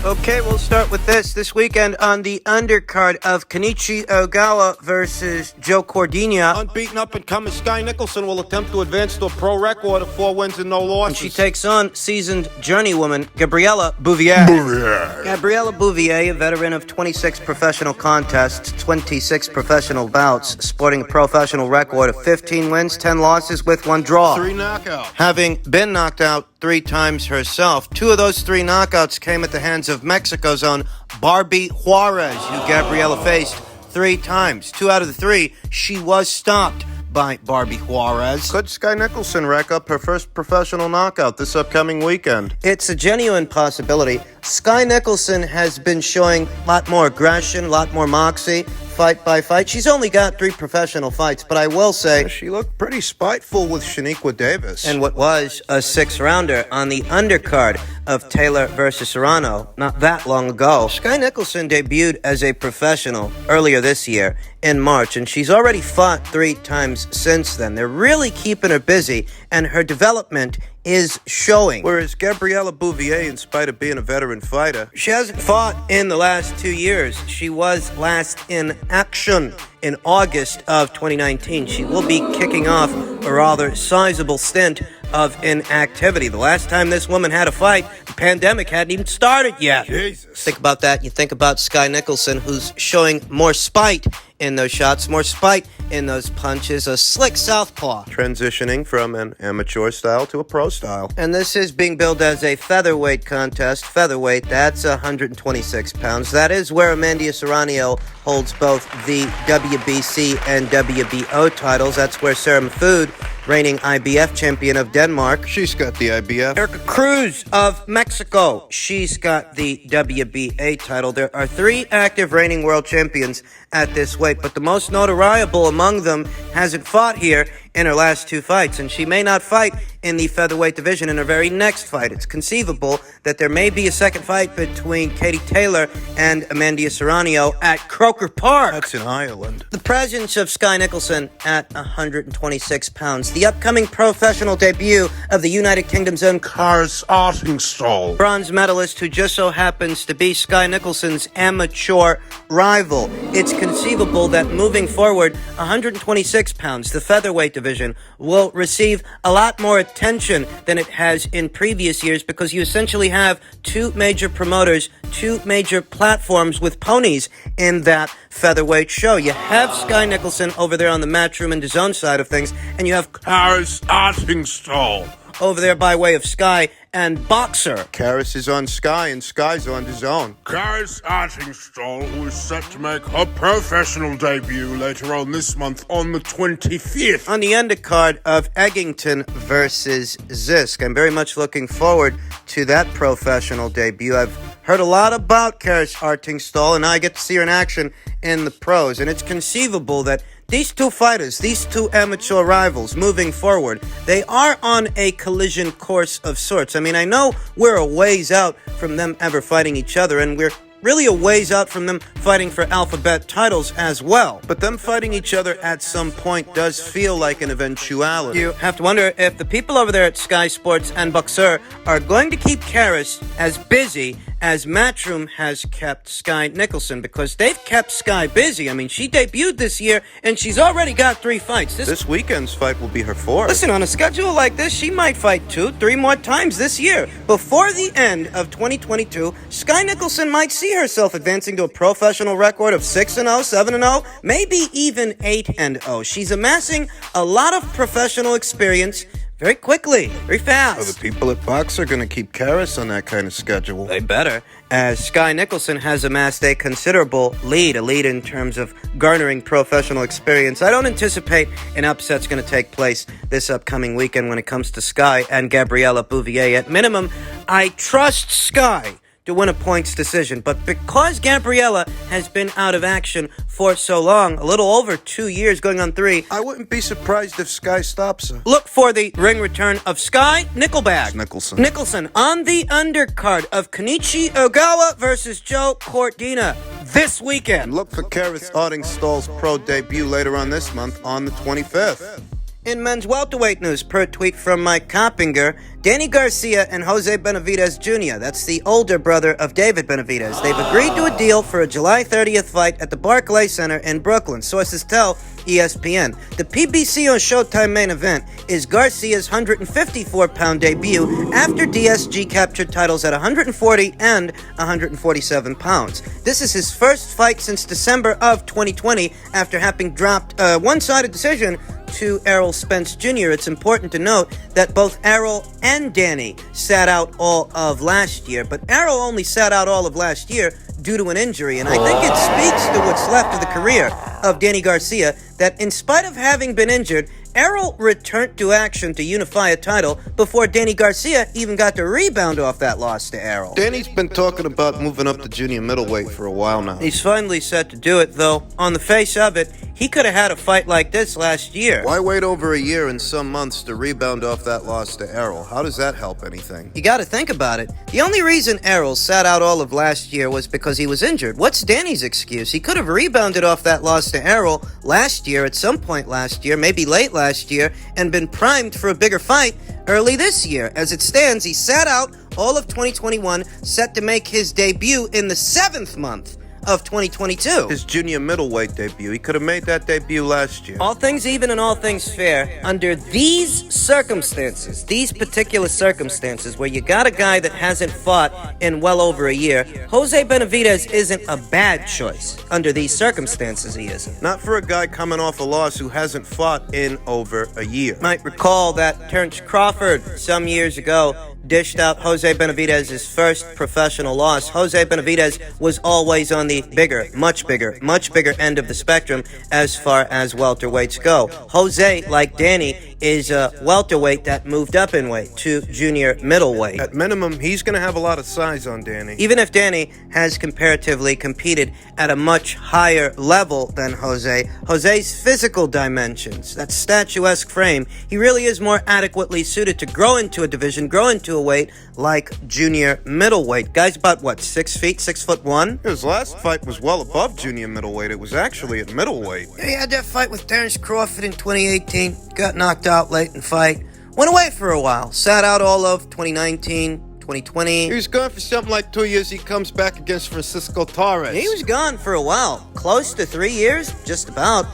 Okay, we'll start with this weekend on the undercard of Kenichi Ogawa versus Joe Cordinia. Unbeaten up-and-coming Sky Nicholson will attempt to advance to a pro record of 4 wins and no losses. And she takes on seasoned journeywoman Gabriella Bouvier. Gabriella Bouvier, a veteran of 26 professional contests, 26 professional bouts, sporting a professional record of 15 wins, 10 losses with 1 draw. 3 knockouts. Having been knocked out 3 times herself, 2 of those 3 knockouts came at the hands of Mexico's own Barbie Juarez, who Gabriella faced 3 times. 2 out of the 3, she was stopped by Barbie Juarez. Could Sky Nicholson rack up her first professional knockout this upcoming weekend? It's a genuine possibility. Sky Nicholson has been showing a lot more aggression, a lot more moxie, fight by fight. She's only got 3 professional fights, but I will say She looked pretty spiteful with Shaniqua Davis. and what was a 6-rounder on the undercard of Taylor versus Serrano not that long ago. Sky Nicholson debuted as a professional earlier this year in March, and she's already fought 3 times since then. They're really keeping her busy, and her development is showing. Whereas Gabriella Bouvier, in spite of being a veteran fighter, She hasn't fought in the last 2 years. She was last in action in August of 2019. She will be kicking off a rather sizable stint of inactivity. The last time this woman had a fight, the pandemic hadn't even started yet. Jesus. Think about that. You think about Sky Nicholson, who's showing more spite in those shots, more spite in those punches, a slick southpaw. transitioning from an amateur style to a pro style. And this is being billed as a featherweight contest. Featherweight, that's 126 pounds. That is where Amanda Serrano holds both the WBC and WBO titles. That's where Sarah Mahfoud, reigning IBF champion of Denmark. She's got the IBF. Erica Cruz of Mexico, she's got the WBA title. There are 3 active reigning world champions at this weight, but the most notoriable among them hasn't fought here in her last 2 fights, and she may not fight in the featherweight division in her very next fight. It's conceivable that there may be a second fight between Katie Taylor and Amanda Serrano at Croker Park. That's in Ireland. The presence of Sky Nicholson at 126 pounds. The upcoming professional debut of the United Kingdom's own Artingstall. bronze medalist, who just so happens to be Sky Nicholson's amateur rival. It's conceivable that moving forward, 126 pounds, the featherweight division, will receive a lot more attention than it has in previous years, because you essentially have 2 major promoters, 2 major platforms with ponies in that featherweight show. You have Sky Nicholson over there on the Matchroom and DAZN side of things, and you have Artingstall. over there by way of Sky and Boxer. Karis is on Sky and Sky's on DAZN. Karis Artingstall, who is set to make her professional debut later on this month on the 25th. On the undercard of Eggington versus Zisk. I'm very much looking forward to that professional debut. I've heard a lot about Karis Artingstall, and now I get to see her in action in the pros. And it's conceivable that these 2 fighters, these 2 amateur rivals, moving forward, they are on a collision course of sorts. I mean, I know we're a ways out from them ever fighting each other, and we're really a ways out from them fighting for alphabet titles as well. But them fighting each other at some point does feel like an eventuality. You have to wonder if the people over there at Sky Sports and Boxer are going to keep Karis as busy as Matchroom has kept Sky Nicholson, because they've kept Sky busy. I mean, she debuted this year, and she's already got 3 fights. This weekend's fight will be her 4th. Listen, on a schedule like this, she might fight 2, 3 more times this year. Before the end of 2022, Sky Nicholson might see herself advancing to a professional record of 6-0, 7-0, maybe even 8-0. She's amassing a lot of professional experience very quickly, very fast. The people at Box are going to keep Karis on that kind of schedule. They better, as Sky Nicholson has amassed a considerable lead, a lead in terms of garnering professional experience. I don't anticipate an upset's going to take place this upcoming weekend when it comes to Sky and Gabriella Bouvier. At minimum, I trust Sky to win a points decision, but because Gabriella has been out of action for so long, a little over 2 years, going on 3, I wouldn't be surprised if Sky stops her. look for the ring return of Sky Nickelback. Nicholson. On the undercard of Kenichi Ogawa versus Joe Cordinia this weekend. And look for Karis Artingstall's pro debut later on this month on the 25th. In men's welterweight news, per tweet from Mike Coppinger, Danny Garcia and Jose Benavidez Jr., that's the older brother of David Benavidez, they've agreed to a deal for a July 30th fight at the Barclays Center in Brooklyn. Sources tell ESPN. The PBC on Showtime main event is Garcia's 154-pound debut after DSG captured titles at 140 and 147 pounds. This is his first fight since December of 2020 after having dropped a one-sided decision to Errol Spence Jr. It's important to note that both Errol and Danny sat out all of last year, but Errol only sat out all of last year due to an injury, and I think it speaks to what's left of the career of Danny Garcia that in spite of having been injured, Errol returned to action to unify a title before Danny Garcia even got to rebound off that loss to Errol. Danny's been talking about moving up to junior middleweight for a while now. He's finally set to do it, though. On the face of it, he could have had a fight like this last year. Why wait over a year and some months to rebound off that loss to Errol? How does that help anything? You gotta think about it. The only reason Errol sat out all of last year was because he was injured. What's Danny's excuse? He could have rebounded off that loss to Errol last year, at some point last year, maybe late last year, and been primed for a bigger fight early this year. As it stands, he sat out all of 2021, set to make his debut in the 7th month of 2022. His junior middleweight debut. He could have made that debut last year. All things even and all things fair, under these circumstances, these particular circumstances where you got a guy that hasn't fought in well over a year, Jose Benavidez isn't a bad choice. Under these circumstances, he isn't. Not for a guy coming off a loss who hasn't fought in over a year. Might recall that Terrence Crawford some years ago dished out Jose Benavidez's first professional loss. Jose Benavidez was always on the much bigger end of the spectrum as far as welterweights go. Jose, like Danny, is a welterweight that moved up in weight to junior middleweight. At minimum, he's going to have a lot of size on Danny. Even if Danny has comparatively competed at a much higher level than Jose, Jose's physical dimensions, that statuesque frame, he really is more adequately suited to grow into a division, grow into a weight like junior middleweight. Guy's about, 6 feet, 6'1"? His last fight was well above junior middleweight. It was actually at middleweight. He had that fight with Terrence Crawford in 2018, got knocked out late in fight, went away for a while, sat out all of 2019, 2020. He was gone for something like 2 years. He comes back against Francisco Torres. He was gone for a while, close to 3 years, just about.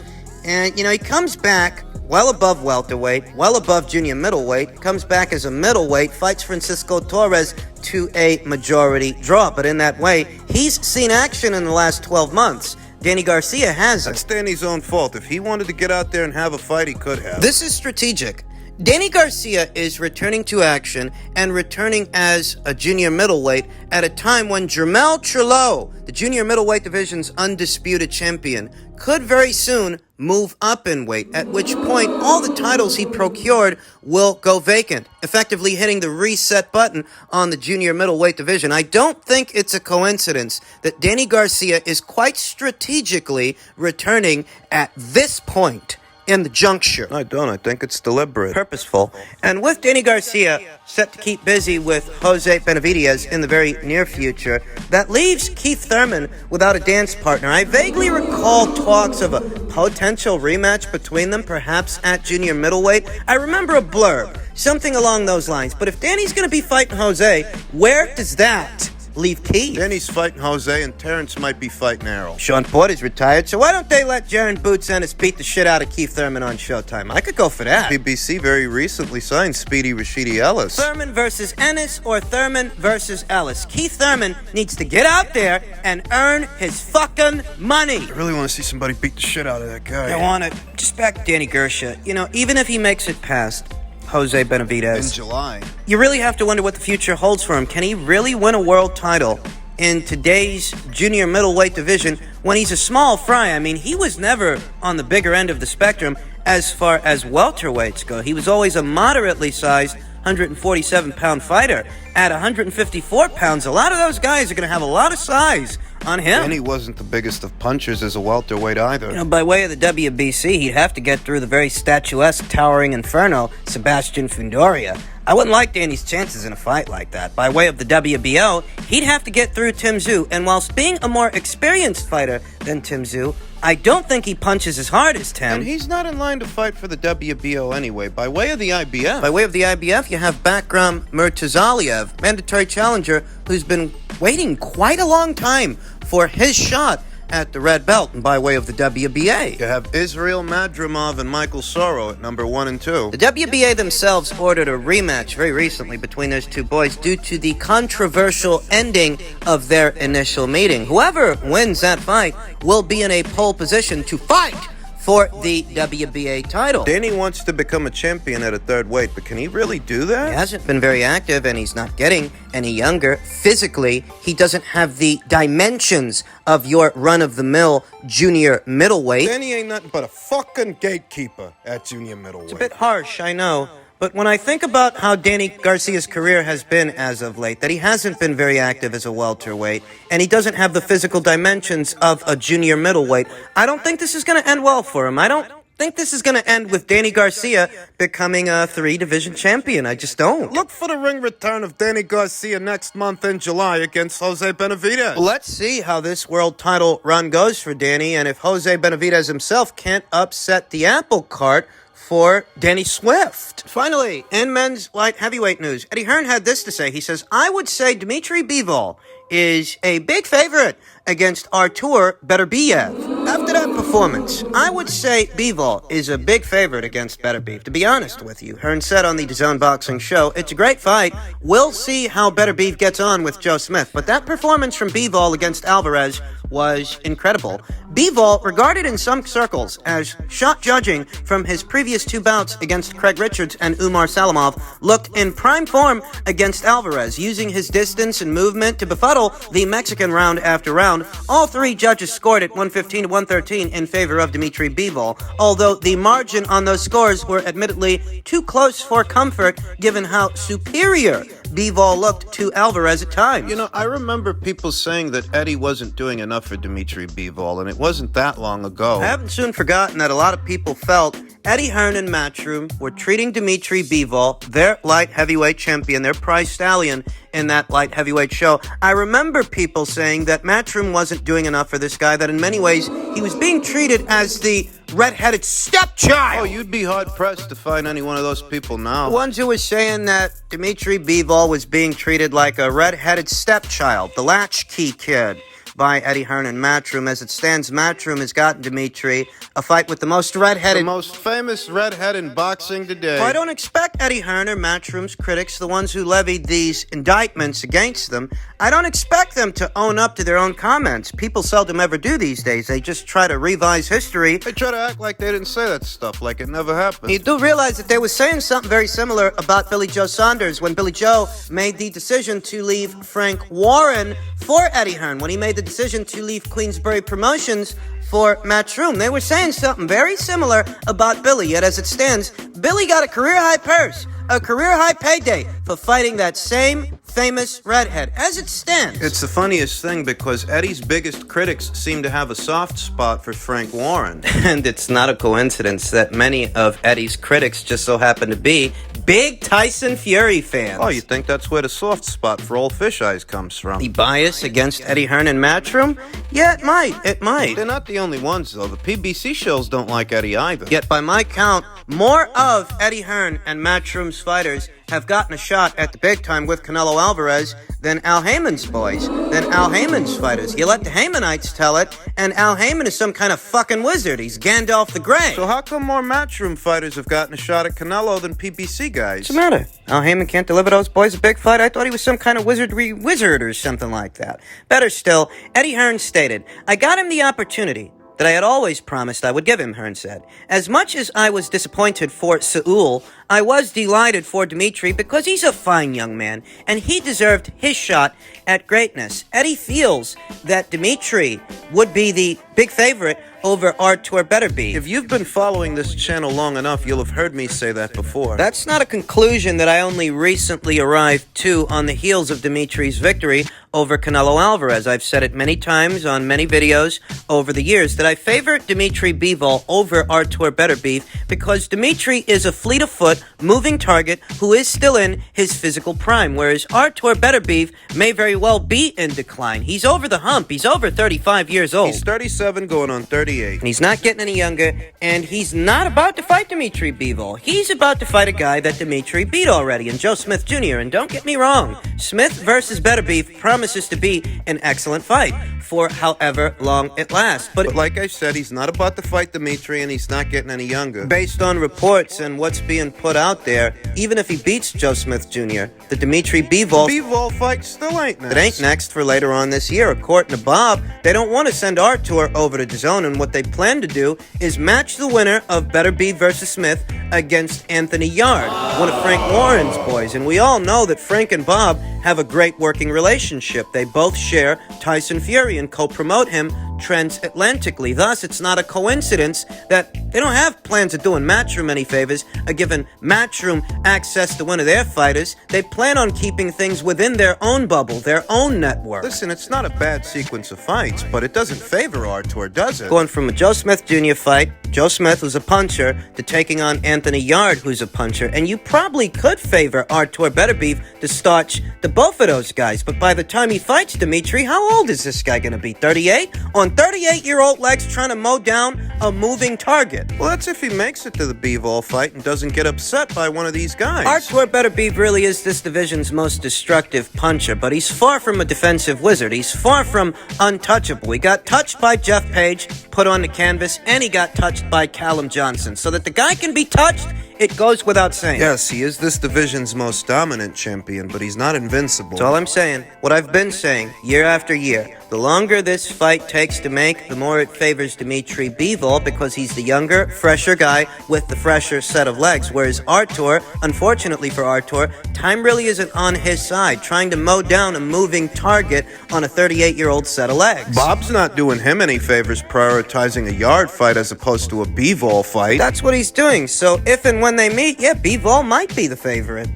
And, he comes back well above welterweight, well above junior middleweight, comes back as a middleweight, fights Francisco Torres to a majority draw. But in that way, he's seen action in the last 12 months. Danny Garcia hasn't. That's Danny's own fault. If he wanted to get out there and have a fight, he could have. This is strategic. Danny Garcia is returning to action and returning as a junior middleweight at a time when Jermell Charlo, the junior middleweight division's undisputed champion, could very soon move up in weight, at which point all the titles he procured will go vacant, effectively hitting the reset button on the junior middleweight division. I don't think it's a coincidence that Danny Garcia is quite strategically returning at this point in the juncture. I don't. I think it's deliberate. Purposeful. And with Danny Garcia set to keep busy with Jose Benavidez in the very near future, that leaves Keith Thurman without a dance partner. I vaguely recall talks of a potential rematch between them, perhaps at junior middleweight. I remember a blurb, something along those lines. But if Danny's going to be fighting Jose, where does that leave Keith? Danny's fighting Jose, and Terrence might be fighting Errol. Sean Porter's retired, so why don't they let Jaron Boots Ennis beat the shit out of Keith Thurman on Showtime? I could go for that. PBC very recently signed Speedy Rashidi Ellis. Thurman versus Ennis or Thurman versus Ellis. Keith Thurman needs to get out there and earn his fucking money. I really want to see somebody beat the shit out of that guy. I want to. Just back Danny Garcia. Even if he makes it past Jose Benavidez in July, you really have to wonder what the future holds for him. Can he really win a world title in today's junior middleweight division when he's a small fry? I mean, he was never on the bigger end of the spectrum as far as welterweights go. He was always a moderately sized 147-pound fighter. At 154 pounds, a lot of those guys are going to have a lot of size on him. And he wasn't the biggest of punchers as a welterweight either. By way of the WBC, he'd have to get through the very statuesque, towering inferno, Sebastian Fundoria. I wouldn't like Danny's chances in a fight like that. By way of the WBO, he'd have to get through Tim Tszyu, and whilst being a more experienced fighter than Tim Tszyu, I don't think he punches as hard as Tim. And he's not in line to fight for the WBO anyway. By way of the IBF. By way of the IBF, you have Bakram Murtazaliev, mandatory challenger, who's been waiting quite a long time for his shot at the red belt, and by way of the WBA. You have Israel Madrimov and Michael Soro at number 1 and 2. The WBA themselves ordered a rematch very recently between those two boys due to the controversial ending of their initial meeting. Whoever wins that fight will be in a pole position to fight for the WBA title. Danny wants to become a champion at a third weight, but can he really do that? He hasn't been very active, and he's not getting any younger. Physically, he doesn't have the dimensions of your run-of-the-mill junior middleweight. Danny ain't nothing but a fucking gatekeeper at junior middleweight. It's a bit harsh, I know. But when I think about how Danny Garcia's career has been as of late, that he hasn't been very active as a welterweight, and he doesn't have the physical dimensions of a junior middleweight, I don't think this is going to end well for him. I don't think this is going to end with Danny Garcia becoming a 3-division champion. I just don't. Look for the ring return of Danny Garcia next month in July against Jose Benavidez. Let's see how this world title run goes for Danny, and if Jose Benavidez himself can't upset the apple cart for Danny Swift. Finally, in men's light heavyweight news, Eddie Hearn had this to say. He says, I would say Dmitry Bivol is a big favorite against Artur Beterbiev. After that performance, I would say Bivol is a big favorite against Beterbiev. To be honest with you, Hearn said on the DAZN Boxing Show, it's a great fight. We'll see how Beterbiev gets on with Joe Smith. But that performance from Bivol against Alvarez was incredible. Bivol, regarded in some circles as shot judging from his previous 2 bouts against Craig Richards and Umar Salamov, looked in prime form against Alvarez, using his distance and movement to befuddle the Mexican round after round. All 3 judges scored at 115 to 113 in favor of Dmitry Bivol, although the margin on those scores were admittedly too close for comfort given how superior Bivol looked to Alvarez at times. You know, I remember people saying that Eddie wasn't doing enough for Dmitry Bivol, and it wasn't that long ago. I haven't soon forgotten that a lot of people felt Eddie Hearn and Matchroom were treating Dmitry Bivol, their light heavyweight champion, their prize stallion in that light heavyweight show. I remember people saying that Matchroom wasn't doing enough for this guy, that in many ways he was being treated as the red-headed stepchild. Oh, you'd be hard-pressed to find any one of those people now. The ones who were saying that Dmitry Bivol was being treated like a red-headed stepchild, the latchkey kid, by Eddie Hearn and Matchroom. As it stands, Matchroom has gotten Dmitry a fight with the most redheaded... The most famous redhead in boxing today. Well, I don't expect Eddie Hearn or Matchroom's critics, the ones who levied these indictments against them, I don't expect them to own up to their own comments. People seldom ever do these days. They just try to revise history. They try to act like they didn't say that stuff, like it never happened. You do realize that they were saying something very similar about Billy Joe Saunders when Billy Joe made the decision to leave Frank Warren for Eddie Hearn, when he made the decision to leave Queensberry Promotions for Matchroom. They were saying something very similar about Billy, yet as it stands, Billy got a career-high purse, a career-high payday for fighting that same famous redhead. As it stands. It's the funniest thing because Eddie's biggest critics seem to have a soft spot for Frank Warren. And it's not a coincidence that many of Eddie's critics just so happen to be big Tyson Fury fans. Oh, you think that's where the soft spot for old fish eyes comes from? The bias against Eddie Hearn and Matchroom? Yeah, it might. It might. They're not the only ones, though. The PBC shows don't like Eddie either. Yet, by my count, more of Eddie Hearn and Matchroom's fighters have gotten a shot at the big time with Canelo Alvarez than Al Heyman's boys, than Al Heyman's fighters. You let the Heymanites tell it, and Al Heyman is some kind of fucking wizard. He's Gandalf the Grey. So how come more Matchroom fighters have gotten a shot at Canelo than PBC guys? What's the matter? Al Heyman can't deliver those boys a big fight? I thought he was some kind of wizardry wizard or something like that. Better still, Eddie Hearn stated, I got him the opportunity that I had always promised I would give him, Hearn said. As much as I was disappointed for Saul, I was delighted for Dmitry because he's a fine young man, and he deserved his shot at greatness. Eddie feels that Dmitry would be the big favorite over Artur Beterbiev. If you've been following this channel long enough, you'll have heard me say that before. That's not a conclusion that I only recently arrived to on the heels of Dmitry's victory over Canelo Alvarez. I've said it many times on many videos over the years that I favor Dmitry Bivol over Artur Beterbiev because Dmitry is a fleet of foot, moving target who is still in his physical prime, whereas Artur Beterbiev may very well be in decline. He's over the hump. He's over 35 years old. He's 37 going on 38. And he's not getting any younger, and he's not about to fight Dmitry Bivol. He's about to fight a guy that Dmitry beat already, and Joe Smith Jr. And don't get me wrong, Smith versus Beterbiev promises to be an excellent fight for however long it lasts. But like I said, he's not about to fight Dmitry, and he's not getting any younger. Based on reports and what's being put out there, even if he beats Joe Smith Jr., the Dmitry Bivol fight still ain't next. It ain't next for later on this year. According to Bob, they don't want to send Artur over to DAZN, and what they plan to do is match the winner of Beterbiev versus Smith against Anthony Yarde, one of Frank Warren's boys. And we all know that Frank and Bob have a great working relationship. They both share Tyson Fury and co-promote him transatlantically. Thus, it's not a coincidence that they don't have plans of doing Matchroom any favors or giving Matchroom access to one of their fighters. They plan on keeping things within their own bubble, their own network. Listen, it's not a bad sequence of fights, but it doesn't favor Artur, does it? Going from a Joe Smith Jr. fight, Joe Smith who's a puncher, to taking on Anthony Yarde, who's a puncher, and you probably could favor Artur Beterbiev to starch the both of those guys, but by the time he fights Dmitry, how old is this guy going to be? 38? On 38-year-old legs trying to mow down a moving target. Well, that's if he makes it to the Bivol fight and doesn't get upset by one of these guys. Artur Beterbiev really is this division's most destructive puncher, but he's far from a defensive wizard. He's far from untouchable. He got touched by Jeff Page, put on the canvas, and he got touched by Callum Johnson. So that the guy can be touched, it goes without saying. Yes, he is this division's most dominant champion, but he's not invincible. That's all I'm saying. What I've been saying year after year. The longer this fight takes to make, the more it favors Dmitry Bivol because he's the younger, fresher guy with the fresher set of legs. Whereas Artur, unfortunately for Artur, time really isn't on his side, trying to mow down a moving target on a 38-year-old set of legs. Bob's not doing him any favors prioritizing a Yarde fight as opposed to a Bivol fight. That's what he's doing. So if and when they meet, yeah, Bivol might be the favorite.